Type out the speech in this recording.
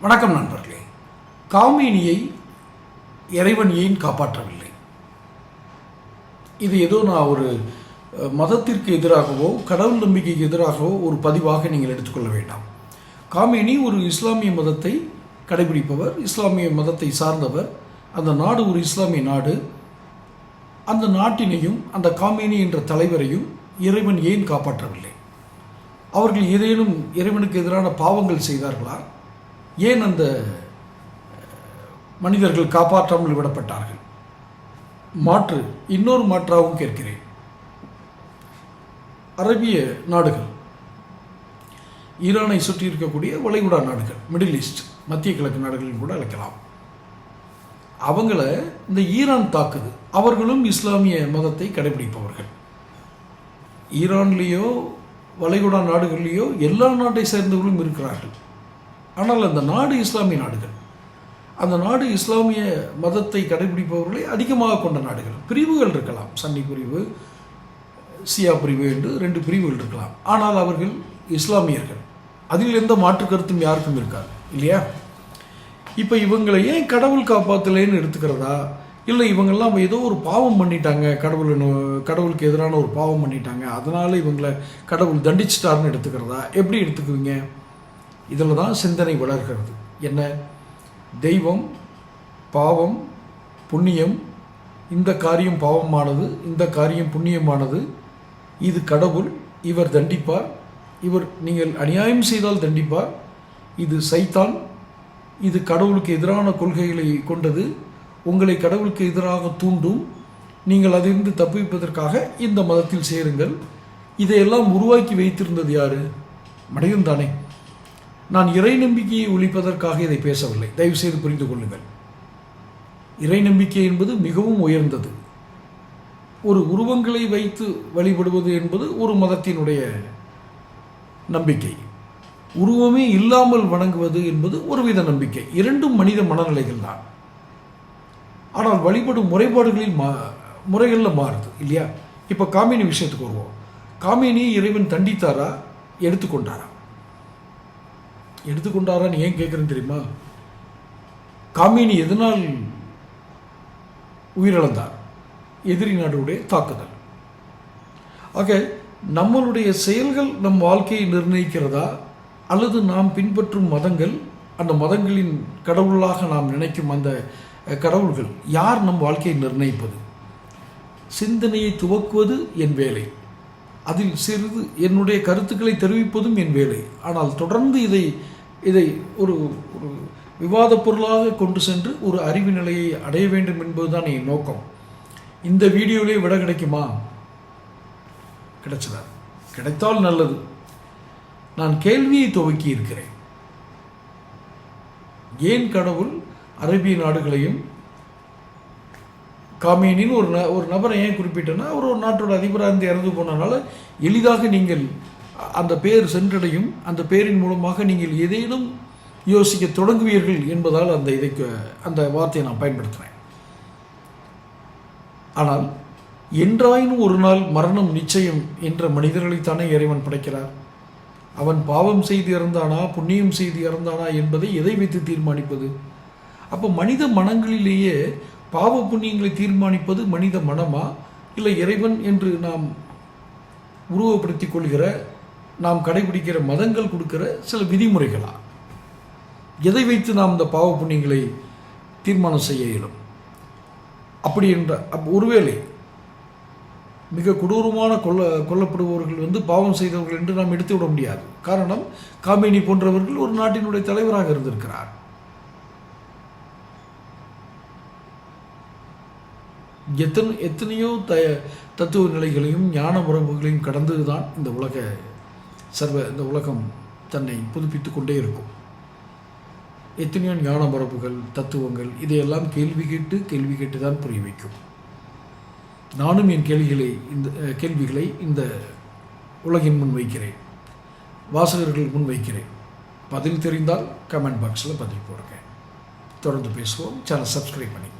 வணக்கம் நண்பர்களே. காமினியை இறைவன் ஏன் காப்பாற்றவில்லை? இது ஏதோ நான் ஒரு மதத்திற்கு எதிராகவோ கடவுள் நம்பிக்கைக்கு எதிராகவோ ஒரு பதிவாக நீங்கள் எடுத்துக்கொள்ள வேண்டாம். காமினி ஒரு இஸ்லாமிய மதத்தை கடைபிடிப்பவர், இஸ்லாமிய மதத்தை சார்ந்தவர். அந்த நாடு ஒரு இஸ்லாமிய நாடு. அந்த நாட்டினையும் அந்த காமினி என்ற தலைவரையும் இறைவன் ஏன் காப்பாற்றவில்லை? அவர்கள் ஏதேனும் இறைவனுக்கு எதிரான பாவங்கள் செய்தார்களா? ஏன் அந்த மனிதர்கள் காப்பாற்றாமல் விடப்பட்டார்கள்? இன்னொரு மாற்றாகவும் கேட்கிறேன். அரபிய நாடுகள், ஈரானை சுற்றி இருக்கக்கூடிய வளைகுடா நாடுகள், மிடில் ஈஸ்ட், மத்திய கிழக்கு நாடுகள் கூட அழைக்கலாம். அவங்கள இந்த ஈரான் தாக்குது. அவர்களும் இஸ்லாமிய மதத்தை கடைபிடிப்பவர்கள். ஈரான்லேயோ வளைகுடா நாடுகள்லேயோ எல்லா நாட்டை சேர்ந்தவர்களும் இருக்கிறார்கள். ஆனால் அந்த நாடு இஸ்லாமிய நாடுகள். அந்த நாடு இஸ்லாமிய மதத்தை கடைபிடிப்பவர்களை அதிகமாக கொண்ட நாடுகள். பிரிவுகள் இருக்கலாம், சன்னி பிரிவு, சியா பிரிவு என்று 2 பிரிவுகள் இருக்கலாம். ஆனால் அவர்கள் இஸ்லாமியர்கள். அதில் எந்த மாற்று கருத்தும் யாருக்கும் இருக்காது, இல்லையா? இப்போ இவங்களை ஏன் கடவுள் காப்பாற்றலைன்னு எடுத்துக்கிறதா, இல்லை இவங்கெல்லாம் ஏதோ ஒரு பாவம் பண்ணிட்டாங்க, கடவுளுக்கு எதிரான ஒரு பாவம் பண்ணிட்டாங்க, அதனால் இவங்களை கடவுள் தண்டிச்சிட்டாருன்னு எடுத்துக்கிறதா? எப்படி எடுத்துக்குவீங்க? இதில் தான் சிந்தனை வளர்கிறது. என்ன? தெய்வம், பாவம், புண்ணியம், இந்த காரியம் பாவமானது, இந்த காரியம் புண்ணியமானது, இது கடவுள், இவர் தண்டிப்பார், நீங்கள் அநியாயம் செய்தால் தண்டிப்பார், இது சைத்தான், இது கடவுளுக்கு எதிரான கொள்கைகளை கொண்டது, உங்களை கடவுளுக்கு எதிராக தூண்டும், நீங்கள் அதிலிருந்து தப்பிப்பதற்காக இந்த மதத்தில் சேருங்கள். இதையெல்லாம் உருவாக்கி வைத்திருந்தது யாரு? மனிதன் தானே. நான் இறை நம்பிக்கையை ஒழிப்பதற்காக இதை பேசவில்லை, தயவு செய்து புரிந்து கொள்ளுங்கள். இறை நம்பிக்கை என்பது மிகவும் உயர்ந்தது. ஒரு உருவங்களை வைத்து வழிபடுவது என்பது ஒரு மதத்தினுடைய நம்பிக்கை. உருவமே இல்லாமல் வணங்குவது என்பது ஒருவித நம்பிக்கை. இரண்டும் மனித மனநிலைகள் தான். ஆனால் வழிபடும் முறைகளில் மாறுது, இல்லையா? இப்போ காமினி விஷயத்துக்கு வருவோம். காமினி இறைவன் தண்டித்தாரா, எடுத்துக்கொண்டாரான்னு ஏன் கேட்குறேன்னு தெரியுமா? காமினி எதனால் உயிரிழந்தார்? எதிரி நாடுடைய தாக்குதல். ஆக நம்மளுடைய செயல்கள் நம் வாழ்க்கையை நிர்ணயிக்கிறதா, அல்லது நாம் பின்பற்றும் மதங்கள், அந்த மதங்களின் கடவுளாக நாம் நினைக்கும் அந்த கடவுள்கள் யார் நம் வாழ்க்கையை நிர்ணயிப்பது? சிந்தனையை துவக்குவது என் வேலை. அதில் சிறிது என்னுடைய கருத்துக்களை தெரிவிப்பதும் என் வேலை. ஆனால் தொடர்ந்து இதை ஒரு விவாத பொருளாக கொண்டு சென்று ஒரு அறிவு நிலையை அடைய வேண்டும் என்பதுதான் என் நோக்கம். இந்த வீடியோவிலே விட கிடைக்குமா? கிடைத்தால் நல்லது. நான் கேள்வியை துவக்கி இருக்கிறேன். ஏன் கடவுள் அரேபிய நாடுகளையும், காமினின்னு ஒரு நபரை ஏன் குறிப்பிட்டேன்னா, அவர் ஒரு நாட்டோட அதிபராக இருந்து இறந்து போனதுனால எளிதாக நீங்கள் அந்த பேர் சென்றடையும், அந்த பேரின் மூலமாக நீங்கள் ஏதேனும் யோசிக்க தொடங்குவீர்கள் என்பதால் அந்த வார்த்தையை நான் பயன்படுத்துகிறேன். ஆனால் என்றாயினும் ஒரு நாள் மரணம் நிச்சயம் என்ற மனிதர்களைத்தானே இறைவன் படைக்கிறார். அவன் பாவம் செய்து இறந்தானா, புண்ணியம் செய்து இறந்தானா என்பதை எதை வைத்து தீர்மானிப்பது? அப்போ மனித மனங்களிலேயே பாவ புண்ணியங்களை தீர்மானிப்பது மனித மனமா, இல்லை இறைவன் என்று நாம் உருவப்படுத்திக் கொள்கிற, நாம் கடைபிடிக்கிற மதங்கள் கொடுக்கிற சில விதிமுறைகளா? எதை வைத்து நாம் இந்த பாவ புண்ணியங்களை தீர்மானம் செய்ய இயலும்? அப்படி என்ற ஒருவேளை மிக கொடூரமான கொல்லப்படுபவர்கள் பாவம் செய்தவர்கள் என்று நாம் எடுத்துவிட முடியாது. காரணம், காமினி போன்றவர்கள் ஒரு நாட்டினுடைய தலைவராக இருந்திருக்கிறார். எத்தனையோ தத்துவ நிலைகளையும் ஞான மரபுகளையும் கடந்துதான் இந்த உலகம் தன்னை புதுப்பித்துக் கொண்டே இருக்கும். எத்தனையோ ஞான மரபுகள், தத்துவங்கள், இதையெல்லாம் கேள்வி கேட்டு தான் புரிய வைக்கும். நானும் என் கேள்விகளை இந்த உலகின் முன் வைக்கிறேன், வாசகர்கள் முன் வைக்கிறேன். பதில் தெரிந்தால் கமெண்ட் பாக்ஸில் பதில் போடுங்க. தொடர்ந்து பேசுவோம். சேனல் சப்ஸ்கிரைப் பண்ணி